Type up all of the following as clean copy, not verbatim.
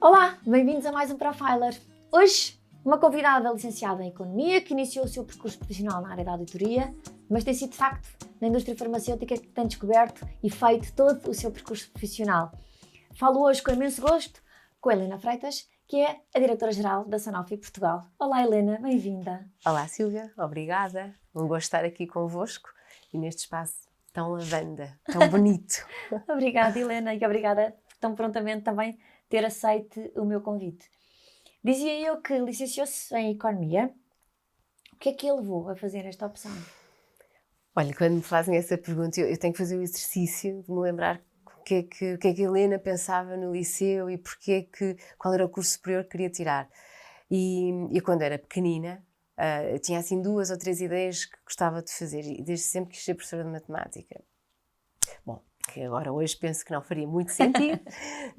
Olá, bem-vindos a mais um Profiler. Hoje, uma convidada licenciada em Economia que iniciou o seu percurso profissional na área da auditoria, mas tem sido de facto na indústria farmacêutica que tem descoberto e feito todo o seu percurso profissional. Falo hoje com imenso gosto com a Helena Freitas, que é a diretora-geral da Sanofi Portugal. Olá Helena, bem-vinda. Olá Silvia, obrigada. Um gosto estar aqui convosco e neste espaço tão lavanda, tão bonito. Obrigada Helena e obrigada por tão prontamente também ter aceito o meu convite. Dizia eu que licenciou-se em Economia. O que é que a levou a fazer esta opção? Olha, quando me fazem essa pergunta, eu tenho que fazer o exercício de me lembrar o que é que a Helena pensava no liceu e qual era o curso superior que queria tirar. E quando era pequenina, eu tinha assim 2 ou 3 ideias que gostava de fazer e desde sempre quis ser professora de matemática. Bom, que agora hoje penso que não faria muito sentido.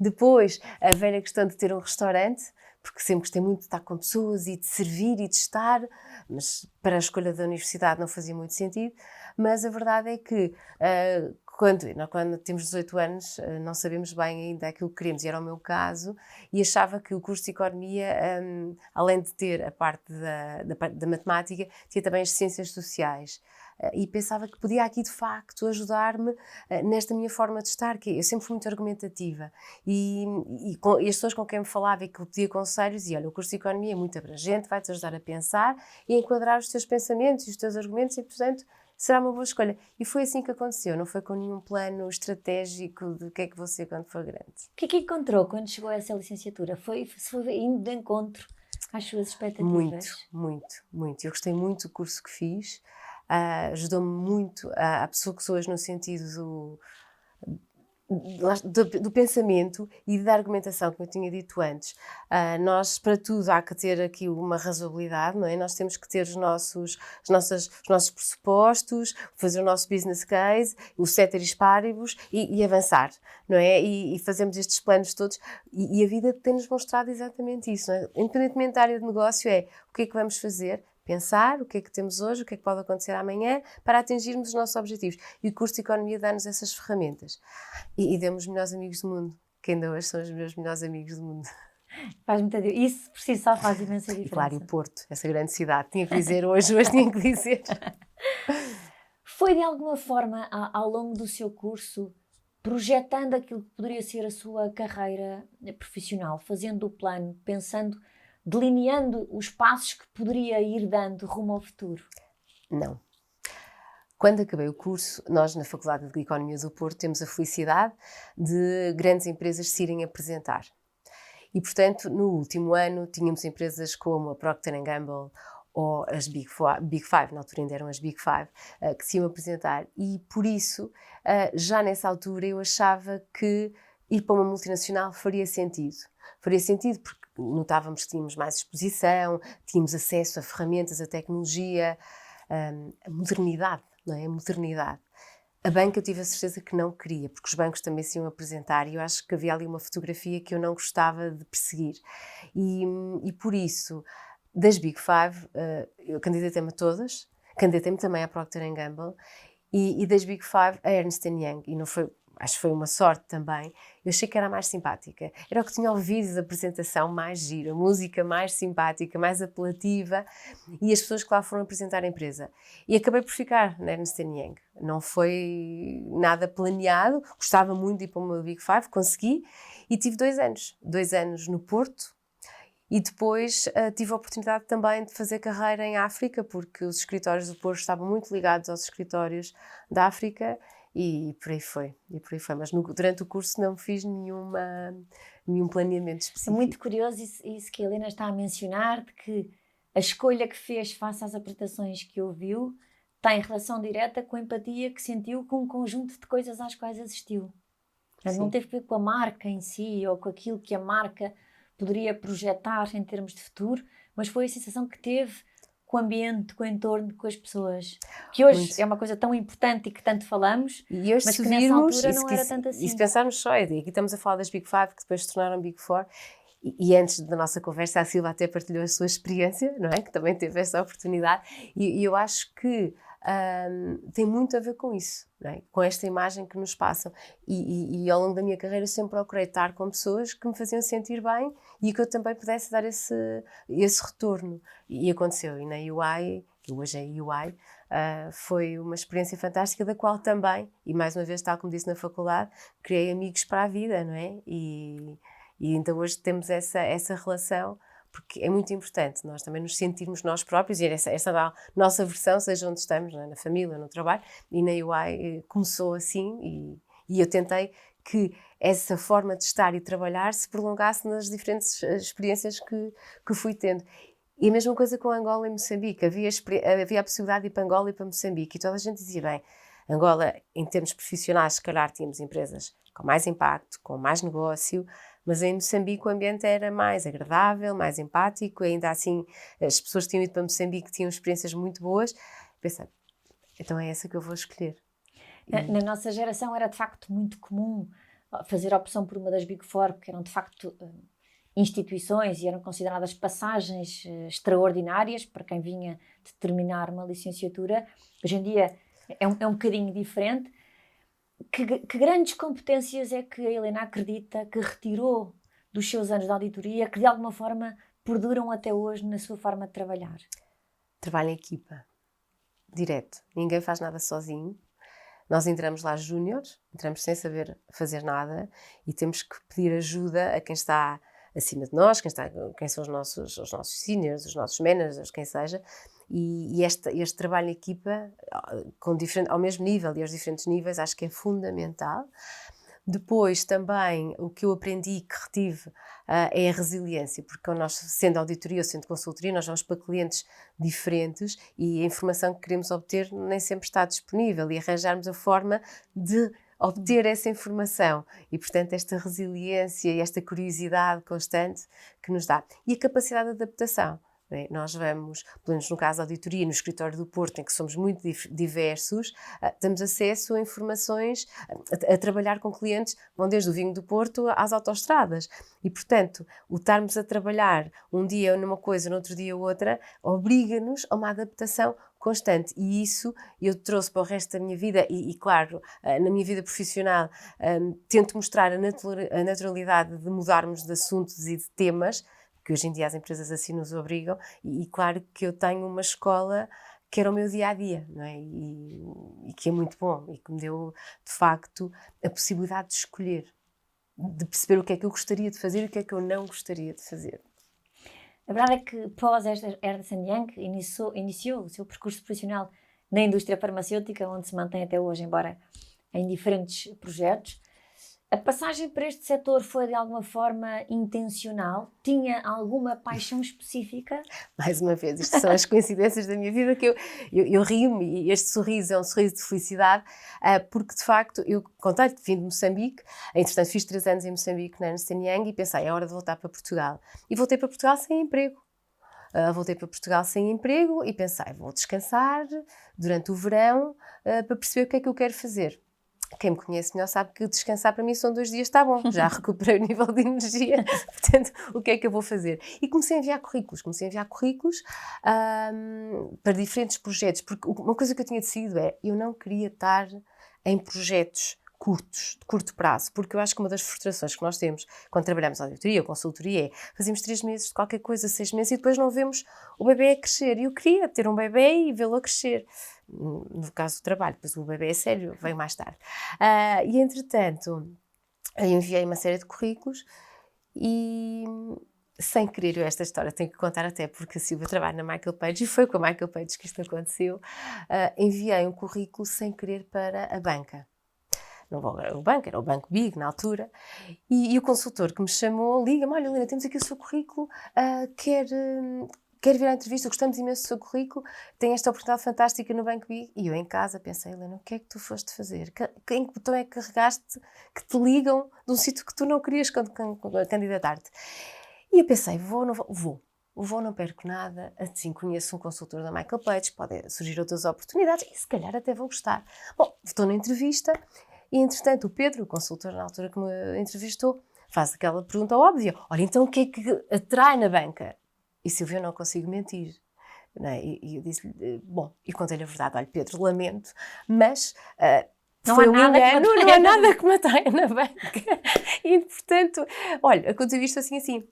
Depois, a velha questão de ter um restaurante, porque sempre gostei muito de estar com pessoas e de servir e de estar, mas para a escolha da universidade não fazia muito sentido. Mas a verdade é que quando temos 18 anos não sabemos bem ainda aquilo que queremos, e era o meu caso, e achava que o curso de Economia, além de ter a parte da matemática, tinha também as ciências sociais. E pensava que podia aqui de facto ajudar-me nesta minha forma de estar, que eu sempre fui muito argumentativa e as pessoas com quem me falava e que eu pedia conselhos diziam: olha, o curso de Economia é muito abrangente, vai-te ajudar a pensar e a enquadrar os teus pensamentos e os teus argumentos e, portanto, será uma boa escolha. E foi assim que aconteceu, não foi com nenhum plano estratégico de o que é que vou ser quando for grande. O que é que encontrou quando chegou a essa licenciatura? Foi indo de encontro às suas expectativas? Muito. Eu gostei muito do curso que fiz. Ajudou-me muito a pessoa que sou hoje no sentido do pensamento e da argumentação, como eu tinha dito antes. Nós, para tudo, há que ter aqui uma razoabilidade, não é? Nós temos que ter os nossos pressupostos, fazer o nosso business case, o ceteris paribus e avançar, não é? E fazemos estes planos todos e a vida tem-nos mostrado exatamente isso, não é? Independentemente da área de negócio, o que é que vamos fazer? Pensar o que é que temos hoje, o que é que pode acontecer amanhã para atingirmos os nossos objetivos. E o curso de Economia dá-nos essas ferramentas. E demos os melhores amigos do mundo, que ainda hoje são os meus melhores amigos do mundo. Faz muita diferença. Isso por si só faz imensa diferença. E claro, e o Porto, essa grande cidade. Tinha que dizer hoje tinha que dizer. Foi de alguma forma, ao longo do seu curso, projetando aquilo que poderia ser a sua carreira profissional, fazendo o plano, pensando, delineando os passos que poderia ir dando rumo ao futuro? Não. Quando acabei o curso, nós na Faculdade de Economia do Porto temos a felicidade de grandes empresas se irem apresentar. E, portanto, no último ano tínhamos empresas como a Procter & Gamble ou as Big Five, na altura ainda eram as Big Five, que se iam apresentar. E, por isso, já nessa altura eu achava que ir para uma multinacional faria sentido. Faria sentido porque notávamos que tínhamos mais exposição, tínhamos acesso a ferramentas, a tecnologia, a modernidade, não é? A modernidade. A banca eu tive a certeza que não queria, porque os bancos também se iam apresentar e eu acho que havia ali uma fotografia que eu não gostava de perseguir. E por isso, das Big Five, eu candidatei-me a todas, candidatei-me também à Procter & Gamble e das Big Five a Ernst Young, e não foi... Acho que foi uma sorte também. Eu achei que era a mais simpática. Era o que tinha ouvido da apresentação mais gira, música mais simpática, mais apelativa e as pessoas que lá foram apresentar a empresa. E acabei por ficar na Ernst Young. Não foi nada planeado, gostava muito de ir para uma Big Five, consegui e tive 2 anos. 2 anos no Porto e depois tive a oportunidade também de fazer carreira em África, porque os escritórios do Porto estavam muito ligados aos escritórios da África. E por aí foi. Mas durante o curso não fiz nenhum planeamento específico. É muito curioso isso que a Helena está a mencionar, de que a escolha que fez face às apresentações que ouviu tem relação direta com a empatia que sentiu com um conjunto de coisas às quais assistiu. Não teve a ver com a marca em si ou com aquilo que a marca poderia projetar em termos de futuro, mas foi a sensação que teve com o ambiente, com o entorno, com as pessoas. Que hoje muito. É uma coisa tão importante e que tanto falamos, e hoje, mas se que virmos, nessa altura não era tanto assim. E se pensarmos só, aqui estamos a falar das Big Five, que depois se tornaram Big Four, e antes da nossa conversa a Silva até partilhou a sua experiência, não é? Que também teve essa oportunidade, e eu acho que tem muito a ver com isso, não é? Com esta imagem que nos passam. E ao longo da minha carreira sempre procurei estar com pessoas que me faziam sentir bem e que eu também pudesse dar esse retorno. E aconteceu. E na UI, que hoje é UI, foi uma experiência fantástica, da qual também, e mais uma vez, tal como disse na faculdade, criei amigos para a vida, não é? E então hoje temos essa relação, porque é muito importante nós também nos sentirmos nós próprios e essa nossa versão, seja onde estamos, não é? Na família, no trabalho, e na UI começou assim e eu tentei que essa forma de estar e trabalhar se prolongasse nas diferentes experiências que fui tendo. E a mesma coisa com Angola e Moçambique. Havia a possibilidade de ir para Angola e para Moçambique. E toda a gente dizia, bem, Angola, em termos profissionais, se calhar tínhamos empresas com mais impacto, com mais negócio, mas em Moçambique o ambiente era mais agradável, mais empático. Ainda assim, as pessoas que tinham ido para Moçambique tinham experiências muito boas. Pensei, então é essa que eu vou escolher. Na nossa geração era de facto muito comum fazer a opção por uma das Big Four, porque eram de facto instituições e eram consideradas passagens extraordinárias para quem vinha de terminar uma licenciatura. Hoje em dia é um bocadinho diferente. Que grandes competências é que a Helena acredita que retirou dos seus anos de auditoria, que de alguma forma perduram até hoje na sua forma de trabalhar? Trabalho em equipa, direto. Ninguém faz nada sozinho. Nós entramos lá júniores, entramos sem saber fazer nada e temos que pedir ajuda a quem está acima de nós, quem são os nossos seniors, os nossos managers, quem seja, e este trabalho em equipa ao mesmo nível e aos diferentes níveis acho que é fundamental. Depois também o que eu aprendi e que retive é a resiliência, porque nós, sendo auditoria ou sendo consultoria, nós vamos para clientes diferentes e a informação que queremos obter nem sempre está disponível e arranjarmos a forma de obter essa informação e, portanto, esta resiliência e esta curiosidade constante que nos dá. E a capacidade de adaptação. Nós vamos, pelo menos no caso da auditoria, no escritório do Porto, em que somos muito diversos, temos acesso a informações, a trabalhar com clientes, vão desde o vinho do Porto às autoestradas. E, portanto, o estarmos a trabalhar um dia numa coisa, no outro dia outra, obriga-nos a uma adaptação constante. E isso eu trouxe para o resto da minha vida e claro, na minha vida profissional, tento mostrar a naturalidade de mudarmos de assuntos e de temas, que hoje em dia as empresas assim nos obrigam, e claro que eu tenho uma escola que era o meu dia-a-dia, não é? E que é muito bom, e que me deu, de facto, a possibilidade de escolher, de perceber o que é que eu gostaria de fazer e o que é que eu não gostaria de fazer. A verdade é que, pós Ernst & Young, iniciou o seu percurso profissional na indústria farmacêutica, onde se mantém até hoje, embora em diferentes projetos. A passagem para este setor foi de alguma forma intencional? Tinha alguma paixão específica? Mais uma vez, isto são as coincidências da minha vida que eu rio-me, e este sorriso é um sorriso de felicidade, porque de facto eu contei que vim de Moçambique, entretanto fiz 3 anos em Moçambique na Ernst & Young e pensei, é hora de voltar para Portugal. E voltei para Portugal sem emprego. E pensei, vou descansar durante o verão para perceber o que é que eu quero fazer. Quem me conhece melhor sabe que descansar para mim são 2 dias, está bom, já recuperei o nível de energia, portanto, o que é que eu vou fazer? E comecei a enviar currículos para diferentes projetos, porque uma coisa que eu tinha decidido eu não queria estar em projetos curtos, de curto prazo, porque eu acho que uma das frustrações que nós temos quando trabalhamos auditoria ou consultoria é fazemos 3 meses de qualquer coisa, 6 meses e depois não vemos o bebê a crescer. E eu queria ter um bebê e vê-lo a crescer. No caso do trabalho, pois o bebê é sério, veio mais tarde. E entretanto, eu enviei uma série de currículos e, sem querer, esta história tenho que contar até porque a Silvia trabalha na Michael Page e foi com a Michael Page que isto aconteceu. Enviei um currículo sem querer para a banca. Não era o banco, era o Banco Big na altura, e o consultor que me chamou liga-me, olha Helena, temos aqui o seu currículo, quer vir à entrevista, gostamos imenso do seu currículo, tem esta oportunidade fantástica no Banco Big. E eu em casa pensei, Helena, o que é que tu foste fazer? Em que botão é que carregaste que te ligam de um sítio que tu não querias candidatar-te? E eu pensei, vou, não perco nada, assim conheço um consultor da Michael Page, podem surgir outras oportunidades e se calhar até vou gostar. Bom, estou na entrevista e entretanto o Pedro, o consultor na altura que me entrevistou, faz aquela pergunta óbvia, olha, então o que é que atrai na banca? E Silvia, eu não consigo mentir. Não é? E eu disse-lhe, bom, e contei-lhe a verdade, olha Pedro, lamento, mas Não foi há um nada que engano, me não há atraia. nada que me atraia na banca. E portanto, olha, aconteceu isto assim.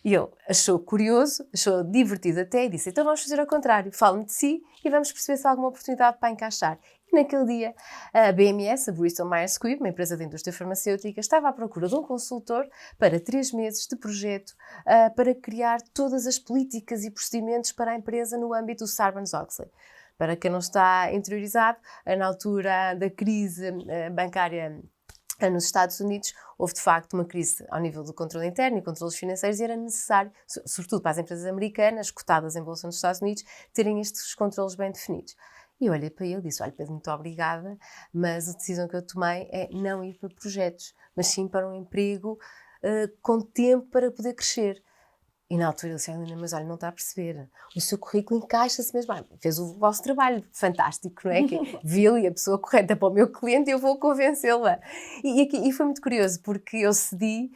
E ele achou curioso, achou divertido até e disse, então vamos fazer ao contrário, fale-me de si e vamos perceber se há alguma oportunidade para encaixar. E naquele dia, a BMS, a Bristol Myers Squibb, uma empresa da indústria farmacêutica, estava à procura de um consultor para 3 meses de projeto para criar todas as políticas e procedimentos para a empresa no âmbito do Sarbanes-Oxley. Para quem não está interiorizado, na altura da crise bancária nos Estados Unidos, houve de facto uma crise ao nível do controle interno e controles financeiros e era necessário, sobretudo para as empresas americanas, cotadas em bolsa nos Estados Unidos, terem estes controles bem definidos. E eu olhei para ele e disse, olha Pedro, muito obrigada, mas a decisão que eu tomei é não ir para projetos, mas sim para um emprego com tempo para poder crescer. E na altura ele disse, Helena, mas olha, não está a perceber, o seu currículo encaixa-se mesmo, fez o vosso trabalho fantástico, não é? Que viu e a pessoa correta para o meu cliente e eu vou convencê-la. E foi muito curioso, porque eu cedi,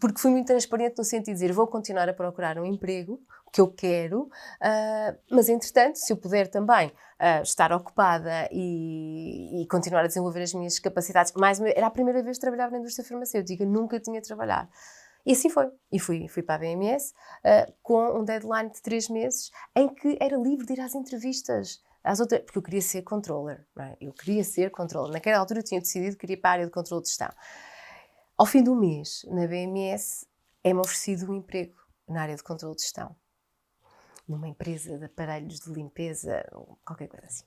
porque fui muito transparente no sentido de dizer, vou continuar a procurar um emprego, que eu quero, mas entretanto, se eu puder também estar ocupada e continuar a desenvolver as minhas capacidades, era a primeira vez que trabalhava na indústria farmacêutica, nunca tinha trabalhado. E assim foi. E fui para a BMS com um deadline de 3 meses em que era livre de ir às entrevistas. Porque eu queria ser controller. Não é? Eu queria ser controller. Naquela altura eu tinha decidido que queria ir para a área de controle de gestão. Ao fim do mês, na BMS, é-me oferecido um emprego na área de controle de gestão. Numa empresa de aparelhos de limpeza, qualquer coisa assim.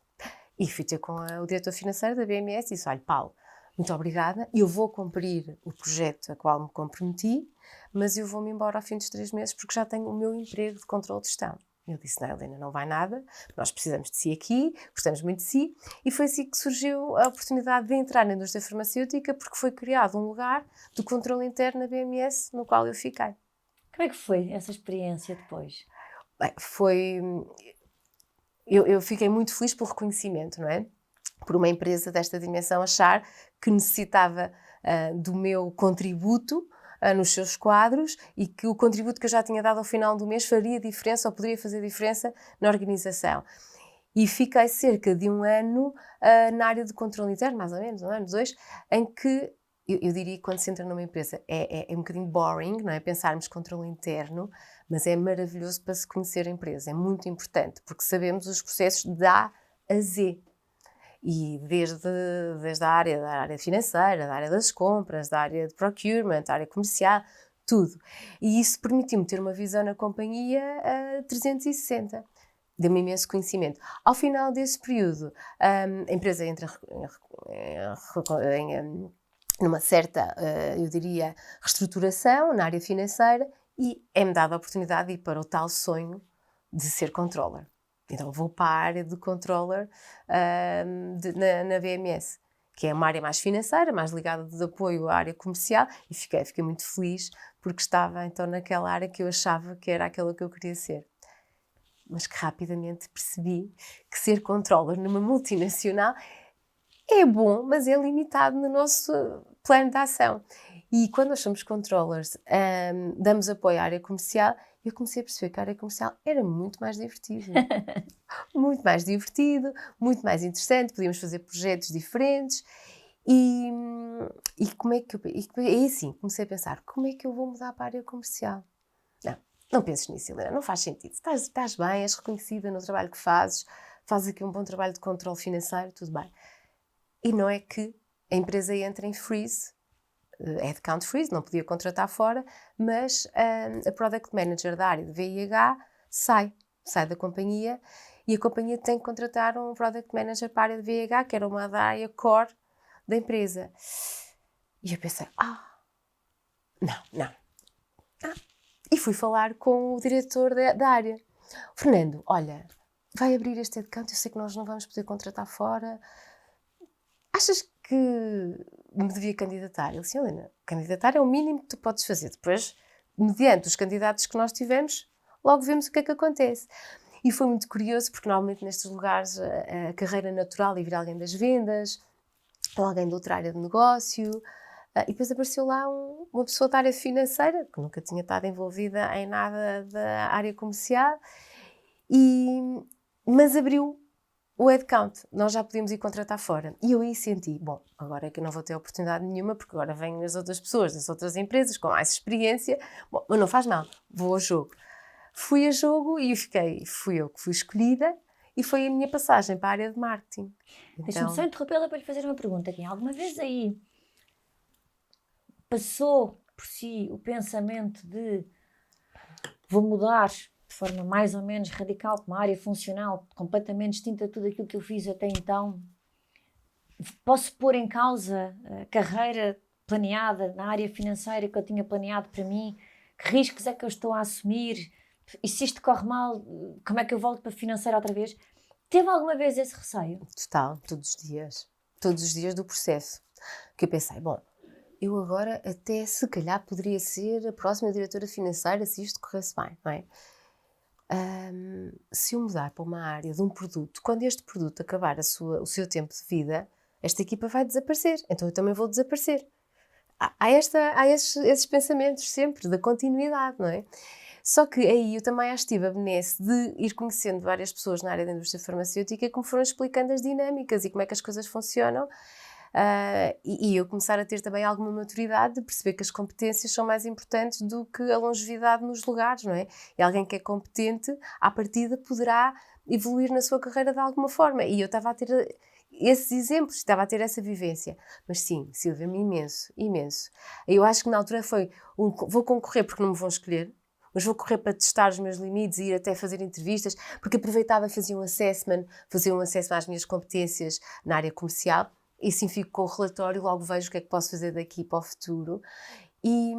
E fui ter com o diretor financeiro da BMS e disse, olha, Paulo, muito obrigada, eu vou cumprir o projeto a qual me comprometi, mas eu vou-me embora ao fim dos 3 meses porque já tenho o meu emprego de controle de gestão. Eu disse, não, Helena, não vai nada, nós precisamos de si aqui, gostamos muito de si, e foi assim que surgiu a oportunidade de entrar na indústria farmacêutica porque foi criado um lugar de controle interno na BMS no qual eu fiquei. Como é que foi essa experiência depois? Bem, eu fiquei muito feliz pelo reconhecimento, não é? Por uma empresa desta dimensão achar que necessitava do meu contributo nos seus quadros e que o contributo que eu já tinha dado ao final do mês faria diferença ou poderia fazer diferença na organização. E fiquei cerca de 1 ano na área de controle interno, mais ou menos, 1 ano, 2, em que eu diria que quando se entra numa empresa é um bocadinho boring, não é? Pensarmos controle interno, mas é maravilhoso para se conhecer a empresa, é muito importante, porque sabemos os processos de A a Z. E desde a área financeira, da área das compras, da área de procurement, da área comercial, tudo. E isso permitiu-me ter uma visão na companhia 360. Deu-me imenso conhecimento. Ao final desse período, a empresa entra numa certa, eu diria, reestruturação na área financeira e é-me dada a oportunidade de ir para o tal sonho de ser controller. Então vou para a área de controller na BMS, que é uma área mais financeira, mais ligada de apoio à área comercial, e fiquei muito feliz porque estava então naquela área que eu achava que era aquela que eu queria ser. Mas que rapidamente percebi que ser controller numa multinacional é bom, mas é limitado no nosso plano de ação. E quando nós somos controllers, damos apoio à área comercial, eu comecei a perceber que a área comercial era muito mais divertido. Muito mais divertido, muito mais interessante, podíamos fazer projetos diferentes. E como é que e assim, comecei a pensar, como é que eu vou mudar para a área comercial? Não penses nisso, Helena, não faz sentido. Estás bem, és reconhecida no trabalho que fazes aqui um bom trabalho de controle financeiro, tudo bem. E não é que a empresa entra em freeze, headcount freeze, não podia contratar fora, mas a Product Manager da área de VIH sai da companhia e a companhia tem que contratar um Product Manager para a área de VIH, que era uma da área core da empresa. E eu pensei, não. E fui falar com o diretor da área. Fernando, olha, vai abrir este headcount, eu sei que nós não vamos poder contratar fora. Achas que me devia candidatar? Ele disse, Helena, candidatar é o mínimo que tu podes fazer. Depois, mediante os candidatos que nós tivemos, logo vemos o que é que acontece. E foi muito curioso, porque normalmente nestes lugares a carreira natural é vir alguém das vendas, ou alguém de outra área de negócio. E depois apareceu lá uma pessoa da área financeira, que nunca tinha estado envolvida em nada da área comercial. Mas abriu o headcount, nós já podíamos ir contratar fora. E eu aí senti, bom, agora é que eu não vou ter oportunidade nenhuma, porque agora vêm as outras pessoas das outras empresas com mais experiência. Bom, mas não faz mal, vou ao jogo. Fui a jogo e fui eu que fui escolhida e foi a minha passagem para a área de marketing. Deixa-me só interrompê-la para lhe fazer uma pergunta aqui. Alguma vez aí passou por si o pensamento de vou mudar de forma mais ou menos radical para uma área funcional completamente distinta de tudo aquilo que eu fiz até então? Posso pôr em causa a carreira planeada na área financeira que eu tinha planeado para mim? Que riscos é que eu estou a assumir? E se isto corre mal, como é que eu volto para a financeira outra vez? Teve alguma vez esse receio? Total, todos os dias do processo. Que eu pensei, bom, eu agora até se calhar poderia ser a próxima diretora financeira se isto corresse bem, não é? Se eu mudar para uma área de um produto, quando este produto acabar o seu tempo de vida, esta equipa vai desaparecer, então eu também vou desaparecer. Há esses pensamentos sempre, da continuidade, não é? Só que aí eu também acho que tive a benesse de ir conhecendo várias pessoas na área da indústria farmacêutica que me foram explicando as dinâmicas e como é que as coisas funcionam. E eu começar a ter também alguma maturidade de perceber que as competências são mais importantes do que a longevidade nos lugares, não é? E alguém que é competente, à partida, poderá evoluir na sua carreira de alguma forma. E eu estava a ter esses exemplos, estava a ter essa vivência. Mas sim, Silvia-me imenso, imenso. Eu acho que na altura foi, vou concorrer porque não me vão escolher, mas vou correr para testar os meus limites e ir até fazer entrevistas, porque aproveitava e fazia um assessment às minhas competências na área comercial, e assim fico com o relatório, logo vejo o que é que posso fazer daqui para o futuro. E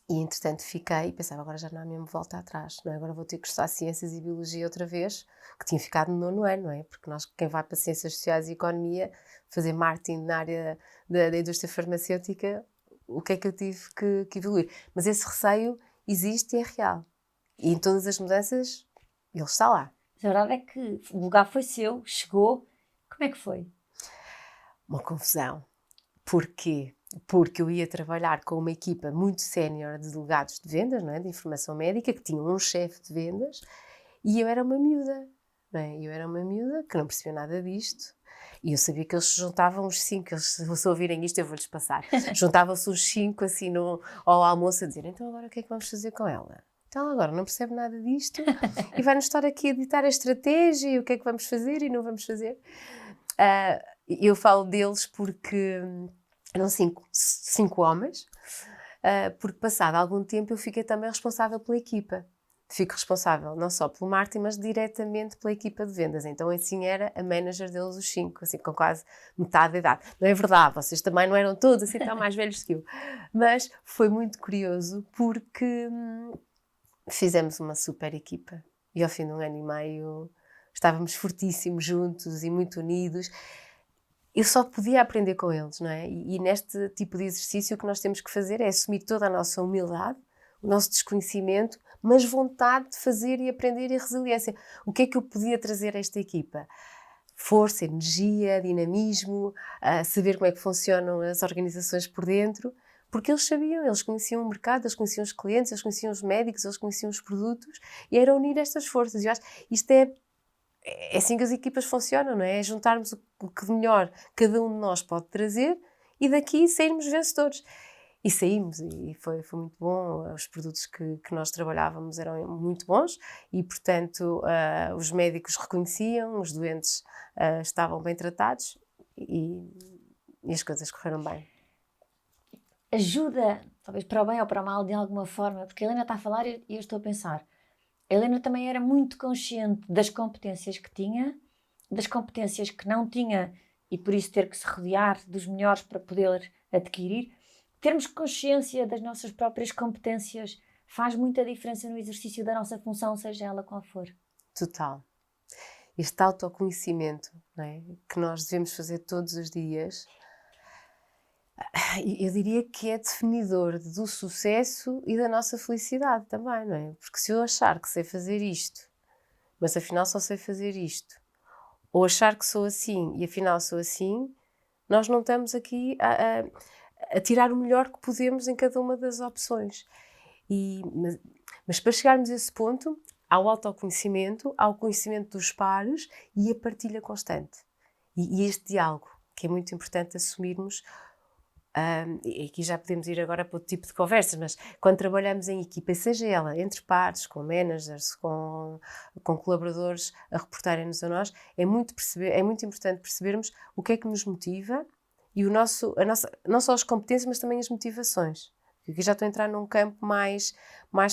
entretanto fiquei e pensava, agora já não há mesmo volta atrás, não é? Agora vou ter que estudar Ciências e Biologia outra vez, que tinha ficado no 9º ano, não é? Porque quem vai para Ciências Sociais e Economia, fazer marketing na área da indústria farmacêutica, o que é que eu tive que evoluir? Mas esse receio existe e é real. E em todas as mudanças, ele está lá. A verdade é que o lugar foi seu, chegou. Como é que foi? Uma confusão. Porquê? Porque eu ia trabalhar com uma equipa muito sénior de delegados de vendas, não é? De informação médica, que tinham um chefe de vendas, e eu era uma miúda. Não é? Eu era uma miúda que não percebia nada disto. E eu sabia que eles se juntavam uns 5, se ouvirem isto eu vou-lhes passar, juntavam-se uns 5 assim ao almoço a dizer, então agora o que é que vamos fazer com ela? Então agora não percebe nada disto e vai-nos estar aqui a editar a estratégia e o que é que vamos fazer e não vamos fazer. Eu falo deles porque eram 5 homens, porque passado algum tempo eu fiquei também responsável pela equipa. Fico responsável não só pelo marketing, mas diretamente pela equipa de vendas. Então, assim, era a manager deles, os 5, assim, com quase metade da idade. Não é verdade, vocês também não eram todos assim tão mais velhos que eu. Mas foi muito curioso porque fizemos uma super equipa. E ao fim de 1 ano e meio estávamos fortíssimos juntos e muito unidos. Eu só podia aprender com eles, não é? E neste tipo de exercício o que nós temos que fazer é assumir toda a nossa humildade, o nosso desconhecimento, mas vontade de fazer e aprender e resiliência. O que é que eu podia trazer a esta equipa? Força, energia, dinamismo, saber como é que funcionam as organizações por dentro, porque eles sabiam, eles conheciam o mercado, eles conheciam os clientes, eles conheciam os médicos, eles conheciam os produtos, e era unir estas forças. Eu acho que isto é assim que as equipas funcionam, não é? É juntarmos o que de melhor cada um de nós pode trazer e daqui sairmos vencedores. E saímos, e foi muito bom. Os produtos que nós trabalhávamos eram muito bons e, portanto, os médicos reconheciam, os doentes estavam bem tratados e as coisas correram bem. Ajuda, talvez para o bem ou para o mal, de alguma forma, porque a Helena está a falar e eu estou a pensar. A Helena também era muito consciente das competências que tinha, das competências que não tinha e por isso ter que se rodear dos melhores para poder adquirir. Termos consciência das nossas próprias competências faz muita diferença no exercício da nossa função, seja ela qual for. Total. Este autoconhecimento, não é? Que nós devemos fazer todos os dias, eu diria que é definidor do sucesso e da nossa felicidade também, não é? Porque se eu achar que sei fazer isto, mas afinal só sei fazer isto, ou achar que sou assim e afinal sou assim, nós não estamos aqui a tirar o melhor que podemos em cada uma das opções. Mas para chegarmos a esse ponto, ao autoconhecimento, ao conhecimento dos pares e a partilha constante. E este diálogo, que é muito importante assumirmos. E aqui já podemos ir agora para outro tipo de conversas, mas quando trabalhamos em equipa, seja ela entre pares, com managers, com colaboradores a reportarem-nos a nós, é muito importante percebermos o que é que nos motiva e não só as competências, mas também as motivações. Aqui já estou a entrar num campo mais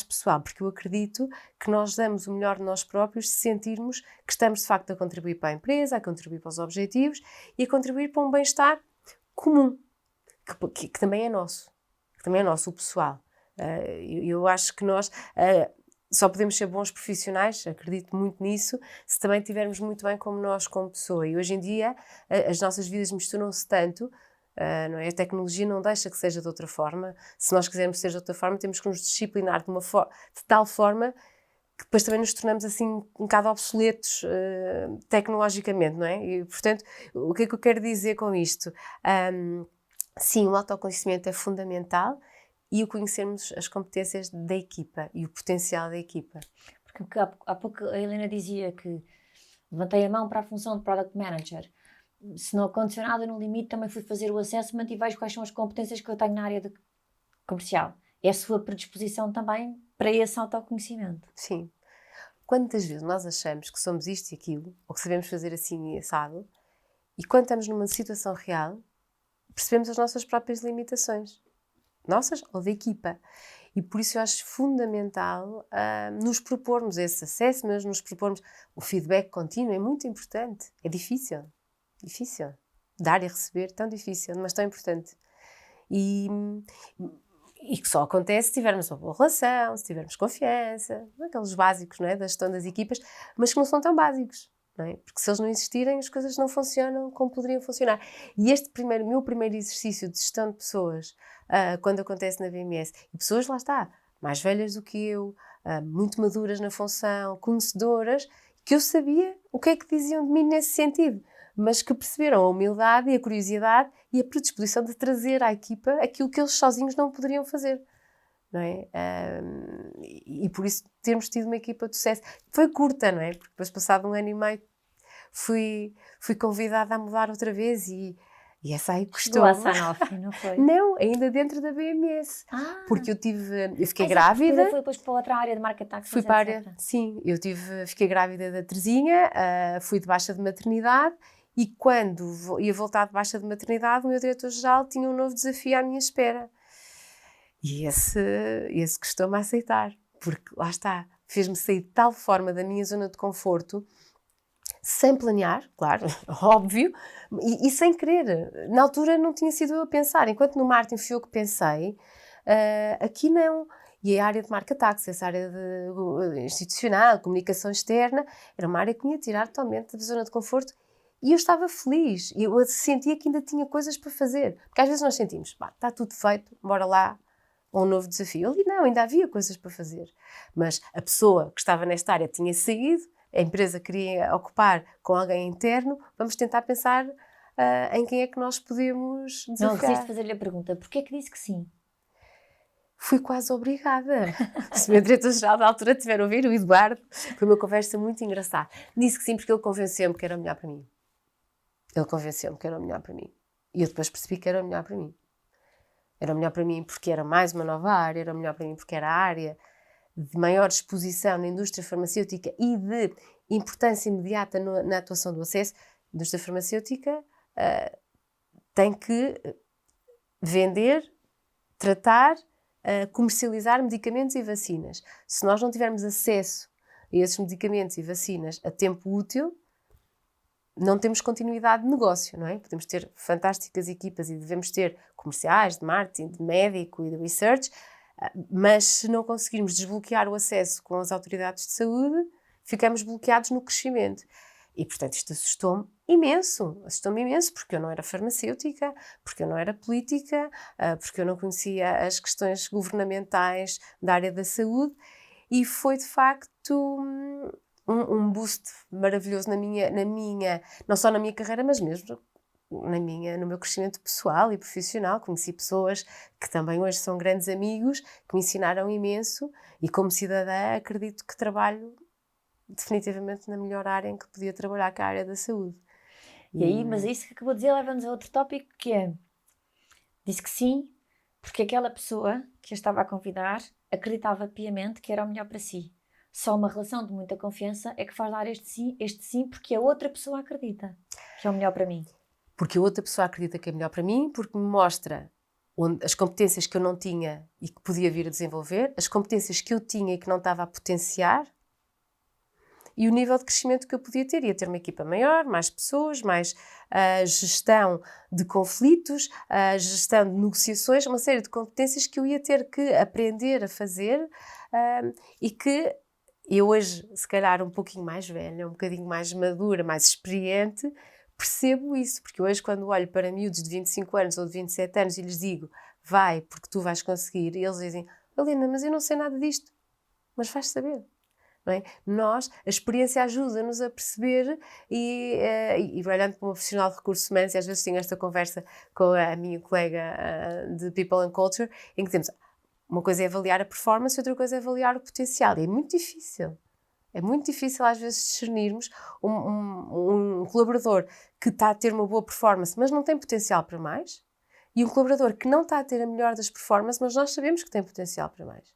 pessoal, porque eu acredito que nós damos o melhor de nós próprios se sentirmos que estamos de facto a contribuir para a empresa, a contribuir para os objetivos e a contribuir para um bem-estar comum. Que também é nosso, o pessoal. Eu acho que nós só podemos ser bons profissionais, acredito muito nisso, se também estivermos muito bem como nós, como pessoa. E hoje em dia as nossas vidas misturam-se tanto, não é? A tecnologia não deixa que seja de outra forma. Se nós quisermos ser de outra forma, temos que nos disciplinar de tal forma que depois também nos tornamos assim um bocado obsoletos tecnologicamente, não é? E, portanto, o que é que eu quero dizer com isto? Sim, o autoconhecimento é fundamental e o conhecermos as competências da equipa e o potencial da equipa. Porque há pouco a Helena dizia que levantei a mão para a função de Product Manager. Se não aconteceu nada no limite, também fui fazer o assessment e vejo quais são as competências que eu tenho na área comercial. É a sua predisposição também para esse autoconhecimento. Sim. Quantas vezes nós achamos que somos isto e aquilo, ou que sabemos fazer assim e assado, e quando estamos numa situação real, percebemos as nossas próprias limitações, nossas ou da equipa. E por isso eu acho fundamental nos propormos esse assessment, nos propormos o feedback contínuo, é muito importante. É difícil. Dar e receber, tão difícil, mas tão importante. E que só acontece se tivermos uma boa relação, se tivermos confiança, aqueles básicos, não é, da gestão das equipas, mas que não são tão básicos. Não é? Porque se eles não existirem, as coisas não funcionam como poderiam funcionar. E este meu primeiro exercício de gestão de pessoas, quando acontece na BMS, e pessoas, lá está, mais velhas do que eu, muito maduras na função, conhecedoras, que eu sabia o que é que diziam de mim nesse sentido, mas que perceberam a humildade e a curiosidade e a predisposição de trazer à equipa aquilo que eles sozinhos não poderiam fazer. Não é? E por isso termos tido uma equipa de sucesso. Foi curta, não é? Porque depois, passado 1 ano e meio, fui convidada a mudar outra vez e essa aí custou. Do Sanofi, não foi? Não, ainda dentro da BMS. Porque eu fiquei grávida. Foi depois para outra área de market access, fui para a área, sim, fiquei grávida da Terezinha, fui de baixa de maternidade e quando ia voltar de baixa de maternidade, o meu diretor-geral tinha um novo desafio à minha espera. E esse custou-me a aceitar, porque lá está, fez-me sair de tal forma da minha zona de conforto, sem planear, claro, óbvio, e sem querer. Na altura não tinha sido eu a pensar, enquanto no marketing fui eu que pensei, aqui não. E a área de market access, essa área institucional, comunicação externa, era uma área que me ia tirar totalmente da zona de conforto. E eu estava feliz, e eu sentia que ainda tinha coisas para fazer. Porque às vezes nós sentimos, está tudo feito, bora lá, um novo desafio. Ali não, ainda havia coisas para fazer. Mas a pessoa que estava nesta área tinha saído, a empresa queria ocupar com alguém interno, vamos tentar pensar em quem é que nós podemos desafiar. Não resisto a fazer-lhe a pergunta, porquê é que disse que sim? Fui quase obrigada. Se o meu diretor-geral da altura tiver a ouvir, o Eduardo, foi uma conversa muito engraçada. Disse que sim porque ele convenceu-me que era o melhor para mim. Ele convenceu-me que era o melhor para mim. E eu depois percebi que era o melhor para mim. Era o melhor para mim porque era mais uma nova área, era o melhor para mim porque era a área de maior exposição na indústria farmacêutica e de importância imediata na atuação do acesso. A indústria farmacêutica tem que vender, tratar, comercializar medicamentos e vacinas. Se nós não tivermos acesso a esses medicamentos e vacinas a tempo útil, não temos continuidade de negócio, não é? Podemos ter fantásticas equipas e devemos ter comerciais, de marketing, de médico e de research, mas se não conseguirmos desbloquear o acesso com as autoridades de saúde, ficamos bloqueados no crescimento. E, portanto, isto assustou-me imenso, porque eu não era farmacêutica, porque eu não era política, porque eu não conhecia as questões governamentais da área da saúde, e foi, de facto, um boost maravilhoso na minha, não só na minha carreira, mas mesmo no meu crescimento pessoal e profissional. Conheci pessoas que também hoje são grandes amigos, que me ensinaram imenso, e como cidadã acredito que trabalho definitivamente na melhor área em que podia trabalhar, que é a área da saúde. E aí, mas isso que acabou de dizer leva-nos a outro tópico, que é, disse que sim, porque aquela pessoa que a estava a convidar acreditava piamente que era o melhor para si. Só uma relação de muita confiança é que faz dar este sim, porque a outra pessoa acredita que é o melhor para mim. Porque a outra pessoa acredita que é melhor para mim, porque me mostra as competências que eu não tinha e que podia vir a desenvolver, as competências que eu tinha e que não estava a potenciar, e o nível de crescimento que eu podia ter. Ia ter uma equipa maior, mais pessoas, mais gestão de conflitos, gestão de negociações, uma série de competências que eu ia ter que aprender a fazer e que eu hoje, se calhar um pouquinho mais velha, um bocadinho mais madura, mais experiente, percebo isso, porque hoje quando olho para miúdos de 25 anos ou de 27 anos e lhes digo, vai, porque tu vais conseguir, e eles dizem, Helena, mas eu não sei nada disto, mas vais saber. Não é? Nós, a experiência ajuda-nos a perceber e olhando para uma profissional de recursos humanos, e às vezes tenho esta conversa com a minha colega de People and Culture, em que temos uma coisa é avaliar a performance, outra coisa é avaliar o potencial, e é muito difícil. É muito difícil às vezes discernirmos um colaborador que está a ter uma boa performance, mas não tem potencial para mais, e um colaborador que não está a ter a melhor das performances, mas nós sabemos que tem potencial para mais.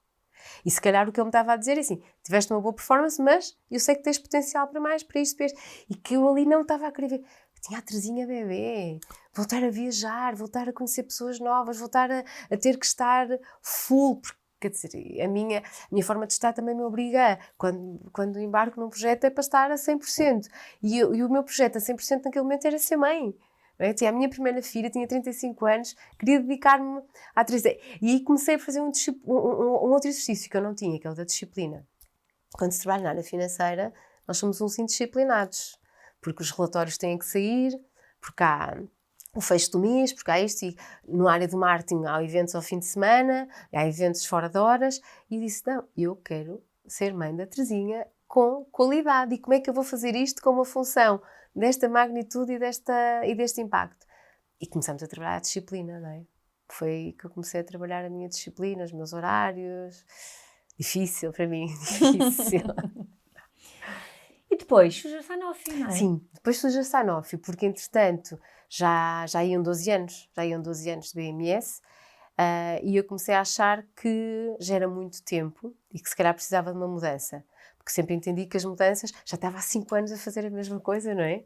E se calhar o que ele me estava a dizer é assim, tiveste uma boa performance, mas eu sei que tens potencial para mais, para isto, para isto. E que eu ali não estava a querer ver. Tinha a Terezinha bebê, voltar a viajar, voltar a conhecer pessoas novas, voltar a ter que estar full, porque, quer dizer, a minha forma de estar também me obriga, quando embarco num projeto é para estar a 100%. E o meu projeto a 100% naquele momento era ser mãe. Eu tinha a minha primeira filha, tinha 35 anos, queria dedicar-me à Teresa. E aí comecei a fazer um outro exercício que eu não tinha, que é o da disciplina. Quando se trabalha na área financeira, nós somos uns indisciplinados, porque os relatórios têm que sair, porque há o fecho do mês, porque há isto, e na área do marketing há eventos ao fim de semana, há eventos fora de horas, e disse, não, eu quero ser mãe da Terezinha com qualidade, e como é que eu vou fazer isto com uma função desta magnitude e deste impacto? E começamos a trabalhar a disciplina, não é? Foi aí que eu comecei a trabalhar a minha disciplina, os meus horários. Difícil para mim, difícil. E depois, surge a Sanofi, não é? Sim, depois surge a Sanofi, porque entretanto já iam 12 anos, de BMS, e eu comecei a achar que já era muito tempo e que se calhar precisava de uma mudança. Porque sempre entendi que as mudanças, já estava há 5 anos a fazer a mesma coisa, não é?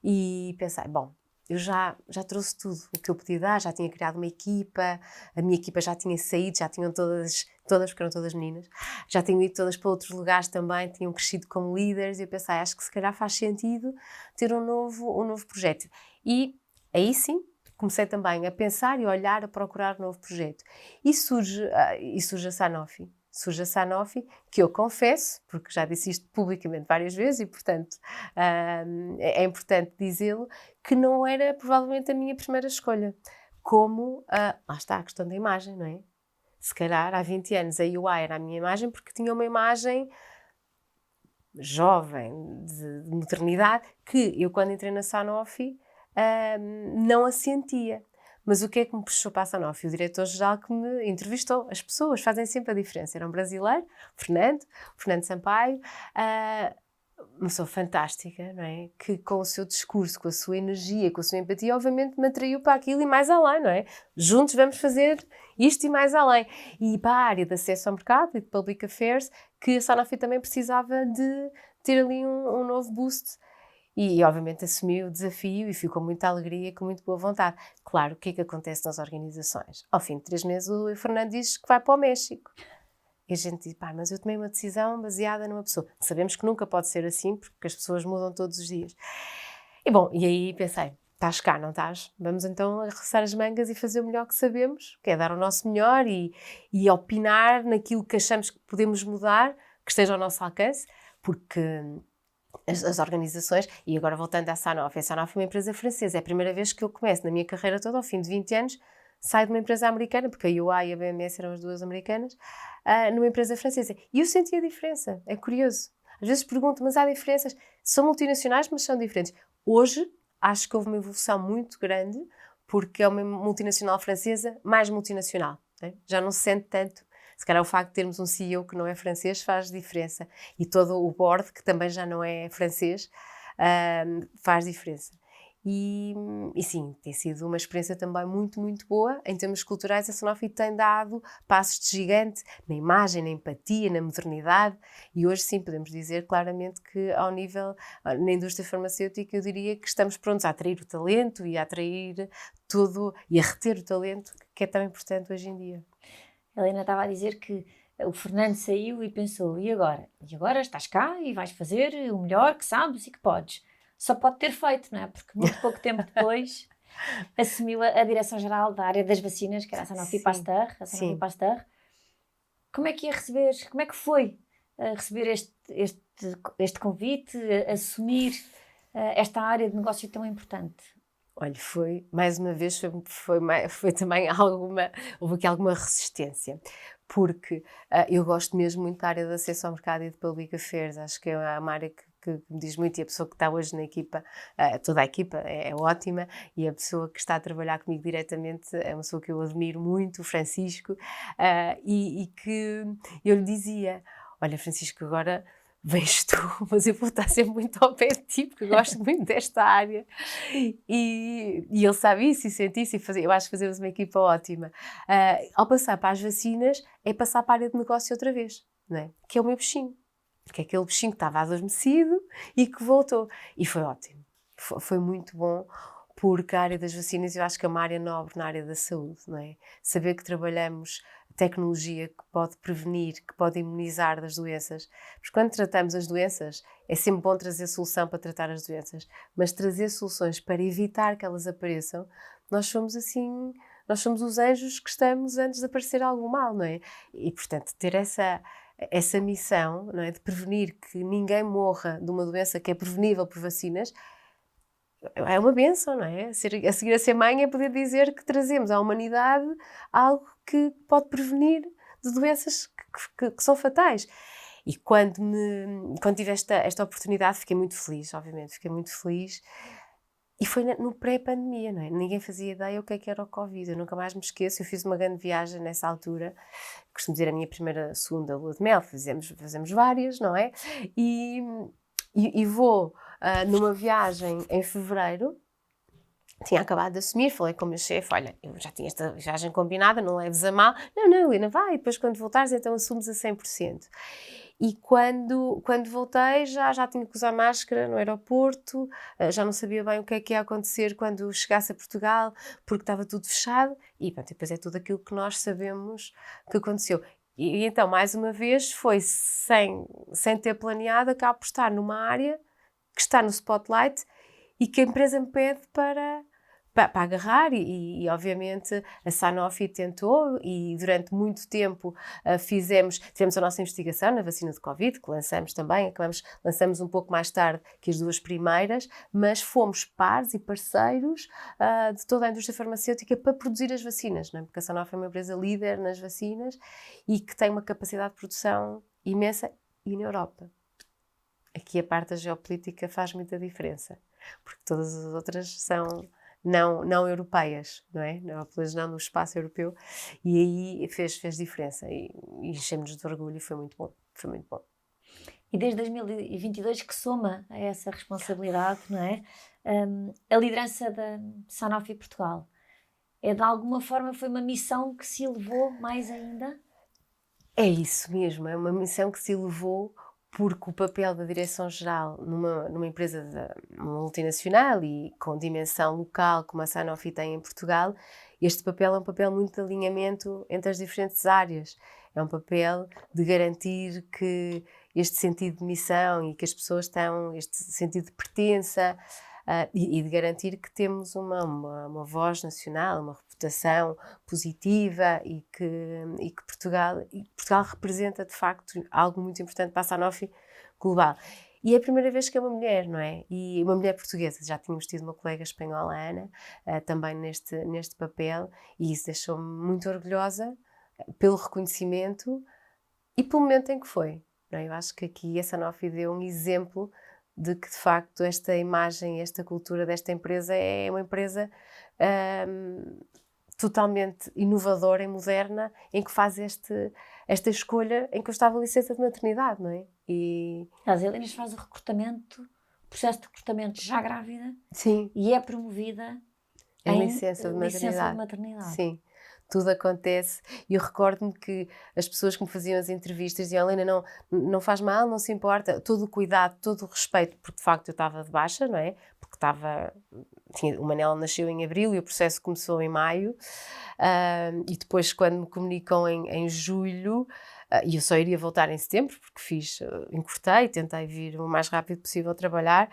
E pensei, bom, eu já trouxe tudo o que eu podia dar, já tinha criado uma equipa, a minha equipa já tinha saído, já tinham todas, porque eram todas meninas, já tinham ido todas para outros lugares também, tinham crescido como líderes, e eu pensei, acho que se calhar faz sentido ter um novo projeto. E aí sim, comecei também a pensar e a olhar, a procurar um novo projeto. E surge a Sanofi. Surge a Sanofi, que eu confesso, porque já disse isto publicamente várias vezes e, portanto, é importante dizê-lo, que não era provavelmente a minha primeira escolha. Como, lá está a questão da imagem, não é? Se calhar há 20 anos a UI era a minha imagem porque tinha uma imagem jovem, de modernidade, que eu quando entrei na Sanofi não a sentia. Mas o que é que me puxou para a Sanofi? O diretor-geral que me entrevistou. As pessoas fazem sempre a diferença. Era um brasileiro, Fernando Sampaio, uma pessoa fantástica, não é? Que com o seu discurso, com a sua energia, com a sua empatia, obviamente me atraiu para aquilo e mais além, não é? Juntos vamos fazer isto e mais além. E para a área de acesso ao mercado e de Public Affairs, que a Sanofi também precisava de ter ali um novo boost. E, obviamente, assumi o desafio e fui com muita alegria e com muito boa vontade. Claro, o que é que acontece nas organizações? Ao fim de 3 meses, o Fernando diz que vai para o México. E a gente diz, pá, mas eu tomei uma decisão baseada numa pessoa. Sabemos que nunca pode ser assim, porque as pessoas mudam todos os dias. E, bom, e aí pensei, estás cá, não estás? Vamos então arregaçar as mangas e fazer o melhor que sabemos, que é dar o nosso melhor e opinar naquilo que achamos que podemos mudar, que esteja ao nosso alcance, porque as organizações, e agora voltando à Sanofi, a Sanofi é uma empresa francesa, é a primeira vez que eu começo na minha carreira toda, ao fim de 20 anos, saio de uma empresa americana, porque a UI e a BMS eram as duas americanas, numa empresa francesa. E eu senti a diferença, é curioso. Às vezes pergunto, mas há diferenças? São multinacionais, mas são diferentes. Hoje, acho que houve uma evolução muito grande, porque é uma multinacional francesa mais multinacional. Né? Já não se sente tanto Se calhar o facto de termos um CEO que não é francês faz diferença, e todo o board, que também já não é francês, faz diferença. E sim, tem sido uma experiência também muito, muito boa. Em termos culturais, a Sanofi tem dado passos de gigante na imagem, na empatia, na modernidade, e hoje sim podemos dizer claramente que ao nível, na indústria farmacêutica, eu diria que estamos prontos a atrair o talento e a atrair tudo e a reter o talento, que é tão importante hoje em dia. A Helena estava a dizer que o Fernando saiu e pensou, e agora? E agora estás cá e vais fazer o melhor que sabes e que podes. Só pode ter feito, não é? Porque muito pouco tempo depois assumiu a direção-geral da área das vacinas, que era a Sanofi Sim, Pasteur, a Sanofi sim. Pasteur. Como é que ia receber, como é que foi receber este convite, assumir esta área de negócio tão importante? Olha, foi, mais uma vez, foi também houve aqui alguma resistência, porque eu gosto mesmo muito da área de acesso ao mercado e de public affairs, acho que é uma área que me diz muito, e a pessoa que está hoje na equipa, toda a equipa é ótima, e a pessoa que está a trabalhar comigo diretamente é uma pessoa que eu admiro muito, o Francisco, e que eu lhe dizia, olha Francisco, agora vens tu, mas eu vou estar sempre muito ao pé de ti, porque eu gosto muito desta área. E ele sabe isso e sente isso, e eu acho que fazemos uma equipa ótima. Ao passar para as vacinas, é passar para a área de negócio outra vez, não é? Que é o meu bichinho. Porque é aquele bichinho que estava adormecido e que voltou. E foi ótimo. Foi muito bom, porque a área das vacinas eu acho que é uma área nobre na área da saúde, não é? Saber que trabalhamos tecnologia que pode prevenir, que pode imunizar das doenças. Porque quando tratamos as doenças, é sempre bom trazer solução para tratar as doenças, mas trazer soluções para evitar que elas apareçam, nós somos assim, nós somos os anjos que estamos antes de aparecer algum mal, não é? E, portanto, ter essa missão, não é, de prevenir que ninguém morra de uma doença que é prevenível por vacinas, é uma bênção, não é? A seguir a ser mãe é poder dizer que trazemos à humanidade algo que pode prevenir de doenças que são fatais. E quando tive esta oportunidade, fiquei muito feliz, obviamente, fiquei muito feliz. E foi no pré-pandemia, não é? Ninguém fazia ideia o que é que era o Covid. Eu nunca mais me esqueço, eu fiz uma grande viagem nessa altura, costumo dizer a minha primeira, segunda lua de mel, fazemos várias, não é? E vou numa viagem em fevereiro, tinha acabado de assumir, falei com o meu chefe, olha, eu já tinha esta viagem combinada, não leves a mal. Não, Helena, vai, depois quando voltares então assumes a 100%. E quando voltei já tinha que usar máscara no aeroporto, já não sabia bem o que é que ia acontecer quando chegasse a Portugal, porque estava tudo fechado, e pronto, depois é tudo aquilo que nós sabemos que aconteceu. E então, mais uma vez, foi sem ter planeado, acabo por estar numa área que está no spotlight e que a empresa me pede para agarrar e obviamente a Sanofi tentou e durante muito tempo tivemos a nossa investigação na vacina de Covid, que lançamos também, lançamos um pouco mais tarde que as duas primeiras, mas fomos pares e parceiros de toda a indústria farmacêutica para produzir as vacinas, não é? Porque a Sanofi é uma empresa líder nas vacinas e que tem uma capacidade de produção imensa, e na Europa. Aqui a parte da geopolítica faz muita diferença, porque todas as outras são não europeias, não é? Pelo menos não no espaço europeu, e aí fez diferença e enchemos-nos de orgulho e foi muito bom, foi muito bom. E desde 2022 que soma a essa responsabilidade, não é? A liderança da Sanofi Portugal. De alguma forma foi uma missão que se elevou mais ainda? É isso mesmo, é uma missão que se elevou porque o papel da direção-geral numa empresa, numa multinacional e com dimensão local como a Sanofi tem em Portugal, este papel é um papel muito de alinhamento entre as diferentes áreas. É um papel de garantir que este sentido de missão e que as pessoas tenham este sentido de pertença e de garantir que temos uma voz nacional, uma reputação positiva e que Portugal representa de facto algo muito importante para a Sanofi global. E é a primeira vez que é uma mulher, não é? E uma mulher portuguesa. Já tínhamos tido uma colega espanhola, a Ana, também neste papel, e isso deixou-me muito orgulhosa pelo reconhecimento e pelo momento em que foi. Não é? Eu acho que aqui a Sanofi deu um exemplo de que, de facto, esta imagem, esta cultura desta empresa é uma empresa de totalmente inovadora e moderna em que faz esta escolha em que eu estava em licença de maternidade, não é? E As Helenas faz o recrutamento, o processo de recrutamento já grávida sim, e é promovida em em licença de licença de maternidade. maternidade. Sim, tudo acontece. E eu recordo-me que as pessoas que me faziam as entrevistas diziam: Helena, não faz mal, não se importa, todo o cuidado, todo o respeito, porque de facto eu estava de baixa, não é? Porque o Manel nasceu em abril e o processo começou em maio. E depois, quando me comunicam em julho, e eu só iria voltar em setembro, porque encurtei, tentei vir o mais rápido possível trabalhar.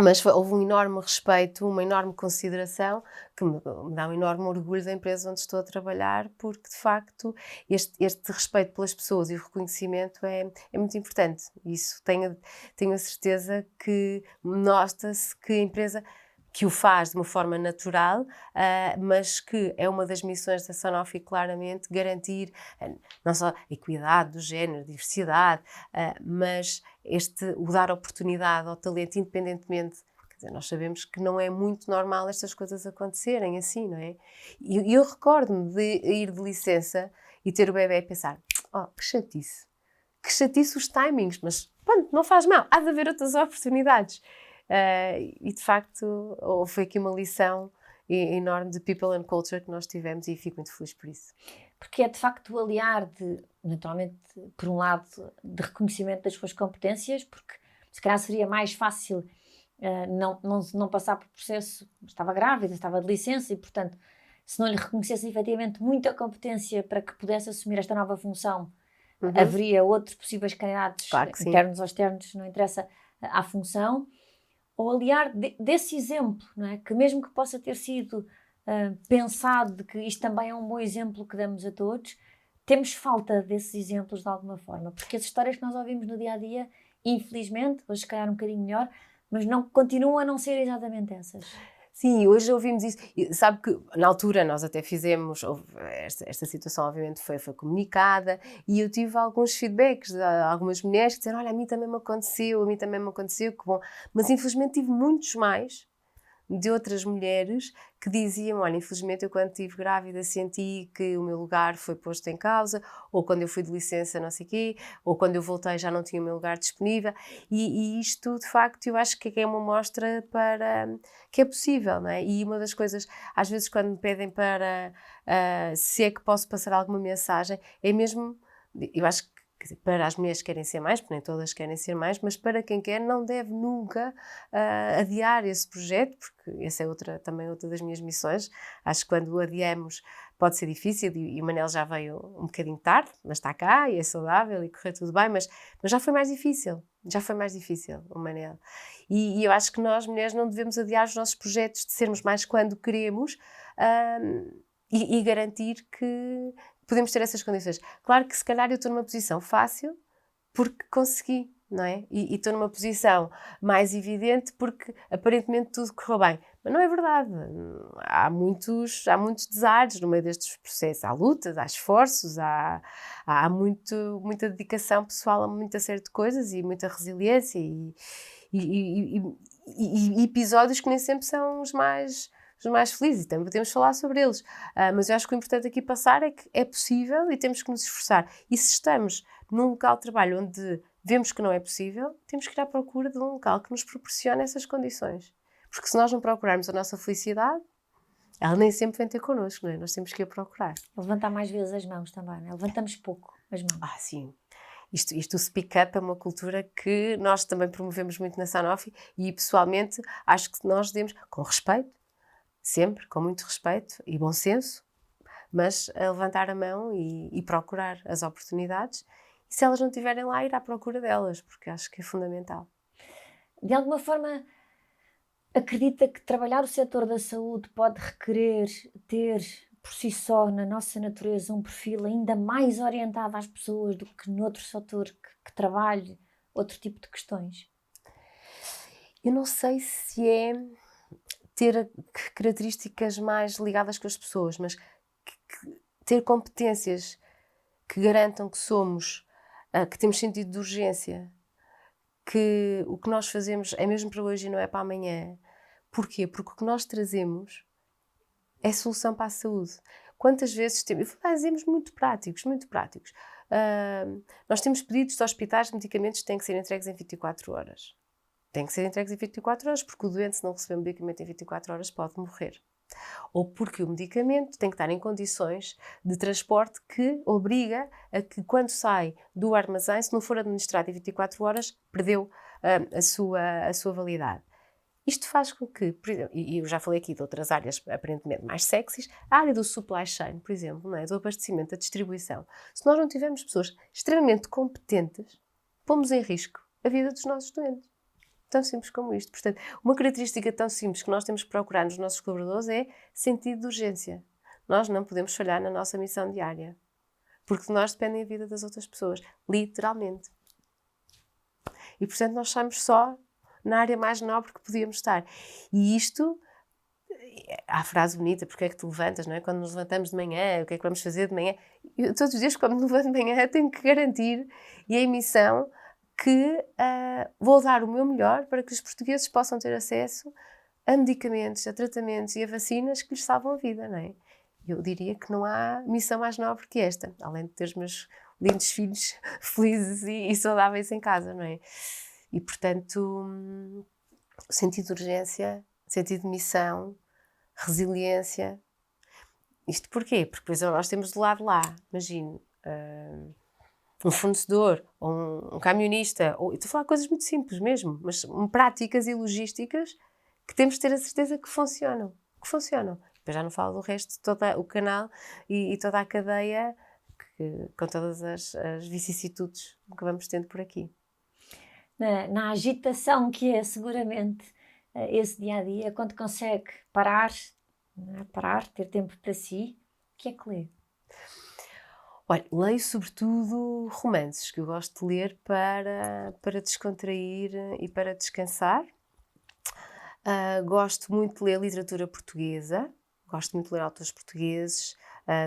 Mas houve um enorme respeito, uma enorme consideração, que me dá um enorme orgulho da empresa onde estou a trabalhar, porque de facto este respeito pelas pessoas e o reconhecimento é muito importante. Isso tenho a certeza que nota-se que a empresa que o faz de uma forma natural, mas que é uma das missões da Sanofi claramente garantir não só a equidade do género, diversidade, mas o dar oportunidade ao talento independentemente. Quer dizer, nós sabemos que não é muito normal estas coisas acontecerem assim, não é? E eu recordo-me de ir de licença e ter o bebê e pensar, que chatice os timings, mas pronto, não faz mal, há de haver outras oportunidades. E de facto houve aqui uma lição enorme de people and culture que nós tivemos e fico muito feliz por isso. Porque é de facto o aliar naturalmente, por um lado, de reconhecimento das suas competências, porque se calhar seria mais fácil não passar por processo, estava grávida, estava de licença e, portanto, se não lhe reconhecesse efetivamente muita competência para que pudesse assumir esta nova função, haveria outros possíveis candidatos, Claro que sim. internos ou externos, não interessa, à função. Ou aliar desse exemplo, não é? Que mesmo que possa ter sido pensado de que isto também é um bom exemplo que damos a todos, temos falta desses exemplos de alguma forma, porque as histórias que nós ouvimos no dia-a-dia, infelizmente, hoje se calhar um bocadinho melhor, mas continuam a não ser exatamente essas. Sim, hoje ouvimos isso. E sabe que na altura nós até fizemos, esta situação obviamente foi comunicada e eu tive alguns feedbacks de algumas mulheres que disseram, olha, a mim também me aconteceu, que bom. Mas infelizmente tive muitos mais de outras mulheres que diziam, olha, infelizmente eu quando estive grávida senti que o meu lugar foi posto em causa, ou quando eu fui de licença não sei o quê, ou quando eu voltei já não tinha o meu lugar disponível, e isto de facto eu acho que é uma mostra para que é possível, não é? E uma das coisas, às vezes quando me pedem para se é que posso passar alguma mensagem, é mesmo, eu acho que quer dizer, para as mulheres que querem ser mais, porque nem todas querem ser mais, mas para quem quer não deve nunca adiar esse projeto, porque essa é também outra das minhas missões. Acho que quando o adiamos pode ser difícil e o Manel já veio um bocadinho tarde, mas está cá e é saudável e correu tudo bem, mas já foi mais difícil. Já foi mais difícil, o Manel. E eu acho que nós, mulheres, não devemos adiar os nossos projetos de sermos mais quando queremos e garantir que podemos ter essas condições. Claro que se calhar eu estou numa posição fácil porque consegui, não é? E estou numa posição mais evidente porque aparentemente tudo correu bem. Mas não é verdade. Há muitos desaires no meio destes processos. Há lutas, há esforços, há muita dedicação pessoal a muita série de coisas e muita resiliência e episódios que nem sempre são os mais felizes e também podemos falar sobre eles. Mas eu acho que o importante aqui passar é que é possível e temos que nos esforçar. E se estamos num local de trabalho onde vemos que não é possível, temos que ir à procura de um local que nos proporcione essas condições. Porque se nós não procurarmos a nossa felicidade, ela nem sempre vem ter connosco, não é? Nós temos que ir procurar. Levantar mais vezes as mãos também, não é? Levantamos pouco as mãos. Sim. Isto o speak up é uma cultura que nós também promovemos muito na Sanofi e pessoalmente acho que nós devemos, com respeito, sempre, com muito respeito e bom senso, mas a levantar a mão e procurar as oportunidades e se elas não estiverem lá, ir à procura delas, porque acho que é fundamental. De alguma forma, acredita que trabalhar o setor da saúde pode requerer ter, por si só, na nossa natureza, um perfil ainda mais orientado às pessoas do que noutro setor que trabalhe outro tipo de questões? Eu não sei se é ter características mais ligadas com as pessoas, mas ter competências que garantam que somos, que temos sentido de urgência, que o que nós fazemos é mesmo para hoje e não é para amanhã. Porquê? Porque o que nós trazemos é solução para a saúde. Quantas vezes temos, exemplos muito práticos, muito práticos. Nós temos pedidos de hospitais de medicamentos que têm que ser entregues em 24 horas. Têm que ser entregues em 24 horas, porque o doente, se não receber um medicamento em 24 horas, pode morrer. Ou porque o medicamento tem que estar em condições de transporte que obriga a que, quando sai do armazém, se não for administrado em 24 horas, perdeu a sua validade. Isto faz com que, por exemplo, e eu já falei aqui de outras áreas aparentemente mais sexys, a área do supply chain, por exemplo, não é? Do abastecimento, da distribuição. Se nós não tivermos pessoas extremamente competentes, pomos em risco a vida dos nossos doentes. Tão simples como isto. Portanto, uma característica tão simples que nós temos que procurar nos nossos colaboradores é sentido de urgência. Nós não podemos falhar na nossa missão diária, porque de nós depende a vida das outras pessoas, literalmente. E, portanto, nós estamos só na área mais nobre que podíamos estar. E isto, há a frase bonita, porque é que te levantas, não é? Quando nos levantamos de manhã, o que é que vamos fazer de manhã? Eu, todos os dias, quando me levanto de manhã, tenho que garantir, e a missão, que vou dar o meu melhor para que os portugueses possam ter acesso a medicamentos, a tratamentos e a vacinas que lhes salvam a vida, não é? Eu diria que não há missão mais nobre que esta, além de ter os meus lindos filhos felizes e saudáveis em casa, não é? E, portanto, sentido de urgência, sentido de missão, resiliência. Isto porquê? Porque, por exemplo, nós temos do lado lá, imagino, um fornecedor, ou um camionista, ou, estou a falar de coisas muito simples mesmo, mas práticas e logísticas que temos de ter a certeza que funcionam. Que funcionam. Depois já não falo do resto de todo o canal e toda a cadeia, com todas as vicissitudes que vamos tendo por aqui. Na agitação que é seguramente esse dia-a-dia, quando consegue parar, não é? Parar, ter tempo para si, o que é que lê? Olha, leio sobretudo romances, que eu gosto de ler para descontrair e para descansar. Gosto muito de ler literatura portuguesa, gosto muito de ler autores portugueses,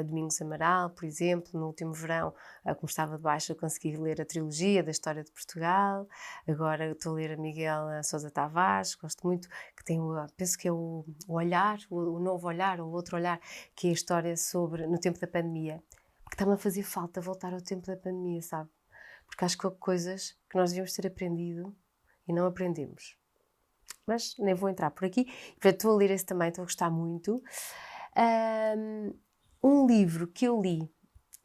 Domingos Amaral, por exemplo. No último verão, como estava de baixa, eu consegui ler a trilogia da história de Portugal. Agora estou a ler a Miguel Sousa Tavares, gosto muito, que tem, penso que é o olhar, o novo olhar, ou o outro olhar, que é a história sobre, no tempo da pandemia. Que está-me a fazer falta voltar ao tempo da pandemia, sabe? Porque acho que houve coisas que nós devíamos ter aprendido e não aprendemos. Mas nem vou entrar por aqui. Portanto, estou a ler esse também, estou a gostar muito. Um livro que eu li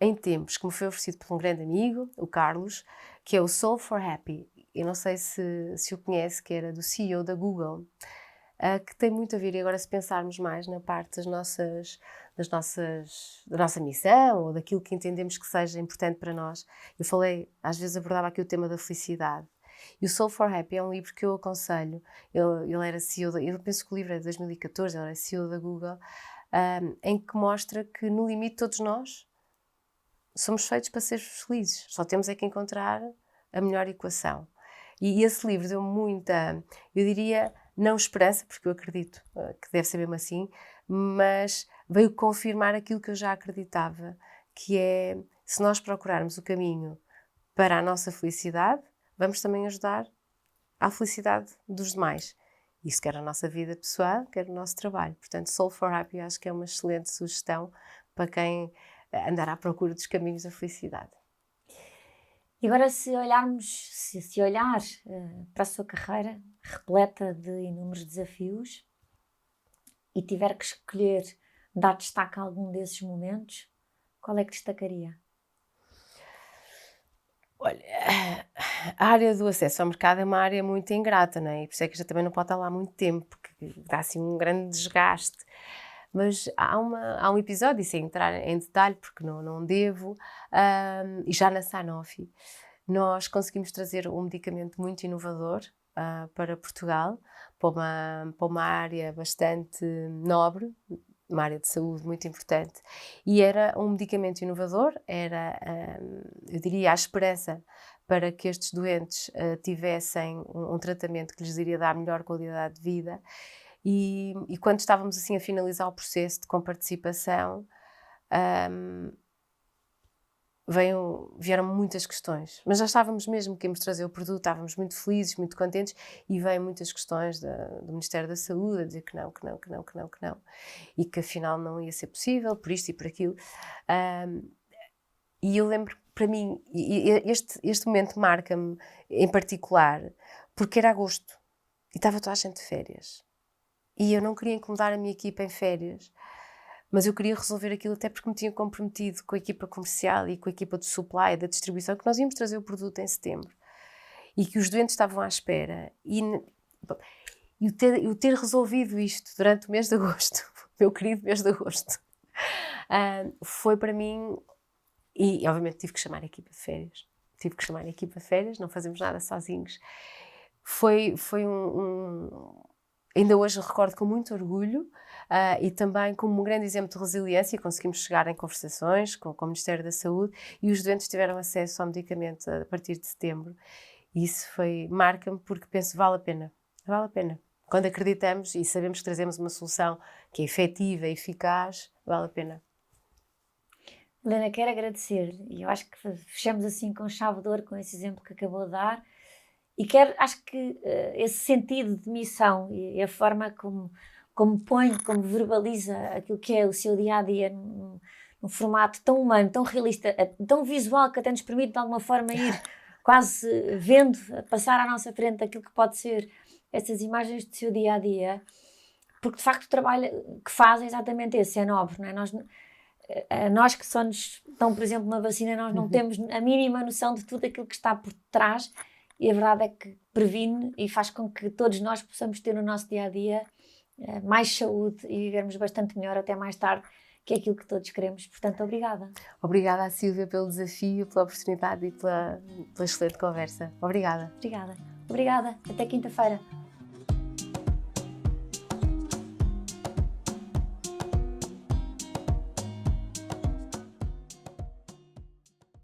em tempos, que me foi oferecido por um grande amigo, o Carlos, que é o Solve for Happy. Eu não sei se o conhece, que era do CEO da Google, que tem muito a ver, e agora se pensarmos mais na parte da nossa missão, ou daquilo que entendemos que seja importante para nós. Eu falei, às vezes abordava aqui o tema da felicidade. E o Soul for Happy é um livro que eu aconselho. Ele era CEO, eu penso que o livro é de 2014, ele era CEO da Google, em que mostra que, no limite, todos nós somos feitos para ser felizes. Só temos é que encontrar a melhor equação. E esse livro deu muita, eu diria, não esperança, porque eu acredito que deve ser mesmo assim, mas veio confirmar aquilo que eu já acreditava, que é, se nós procurarmos o caminho para a nossa felicidade, vamos também ajudar à felicidade dos demais. Isso quer a nossa vida pessoal, quer o nosso trabalho. Portanto, Soul for Happy acho que é uma excelente sugestão para quem andar à procura dos caminhos da felicidade. E agora, se olharmos, se olhar para a sua carreira, repleta de inúmeros desafios, e tiver que escolher, dar destaque a algum desses momentos, qual é que destacaria? Olha, a área do acesso ao mercado é uma área muito ingrata, não é? E por isso é que já também não pode estar lá muito tempo, porque dá assim um grande desgaste. Mas há um episódio, e sem entrar em detalhe, porque não devo, e já na Sanofi, nós conseguimos trazer um medicamento muito inovador para Portugal, para uma área bastante nobre, uma área de saúde muito importante, e era um medicamento inovador, era, eu diria, a esperança para que estes doentes tivessem um tratamento que lhes iria dar melhor qualidade de vida. E quando estávamos assim a finalizar o processo de comparticipação, vieram muitas questões, mas já estávamos mesmo que íamos trazer o produto, estávamos muito felizes, muito contentes, e vêm muitas questões do Ministério da Saúde a dizer que não, e que afinal não ia ser possível, por isto e por aquilo. E eu lembro que para mim, este momento marca-me em particular, porque era agosto, e estava toda a gente de férias, e eu não queria incomodar a minha equipa em férias, mas eu queria resolver aquilo até porque me tinha comprometido com a equipa comercial e com a equipa de supply, da distribuição, que nós íamos trazer o produto em setembro e que os doentes estavam à espera. E o ter resolvido isto durante o mês de agosto, meu querido mês de agosto, foi para mim, e obviamente tive que chamar a equipa de férias, não fazemos nada sozinhos. Foi ainda hoje recordo com muito orgulho e também como um grande exemplo de resiliência. Conseguimos chegar em conversações com o Ministério da Saúde e os doentes tiveram acesso ao medicamento a partir de setembro. E isso marca-me porque penso, vale a pena. Quando acreditamos e sabemos que trazemos uma solução que é efetiva e eficaz, vale a pena. Helena, quero agradecer, e eu acho que fechamos assim com chave de ouro com esse exemplo que acabou de dar. E acho que esse sentido de missão e a forma como põe, como verbaliza aquilo que é o seu dia-a-dia num formato tão humano, tão realista, tão visual, que até nos permite de alguma forma ir quase vendo, passar à nossa frente aquilo que pode ser essas imagens do seu dia-a-dia, porque de facto o trabalho que faz é exatamente esse, é nobre, não é? Nós que só nos dão, por exemplo, uma vacina, nós não temos a mínima noção de tudo aquilo que está por trás. E a verdade é que previne e faz com que todos nós possamos ter no nosso dia-a-dia mais saúde e vivermos bastante melhor até mais tarde, que é aquilo que todos queremos. Portanto, obrigada. Obrigada à Sílvia pelo desafio, pela oportunidade e pela excelente conversa. Obrigada. Obrigada. Até quinta-feira.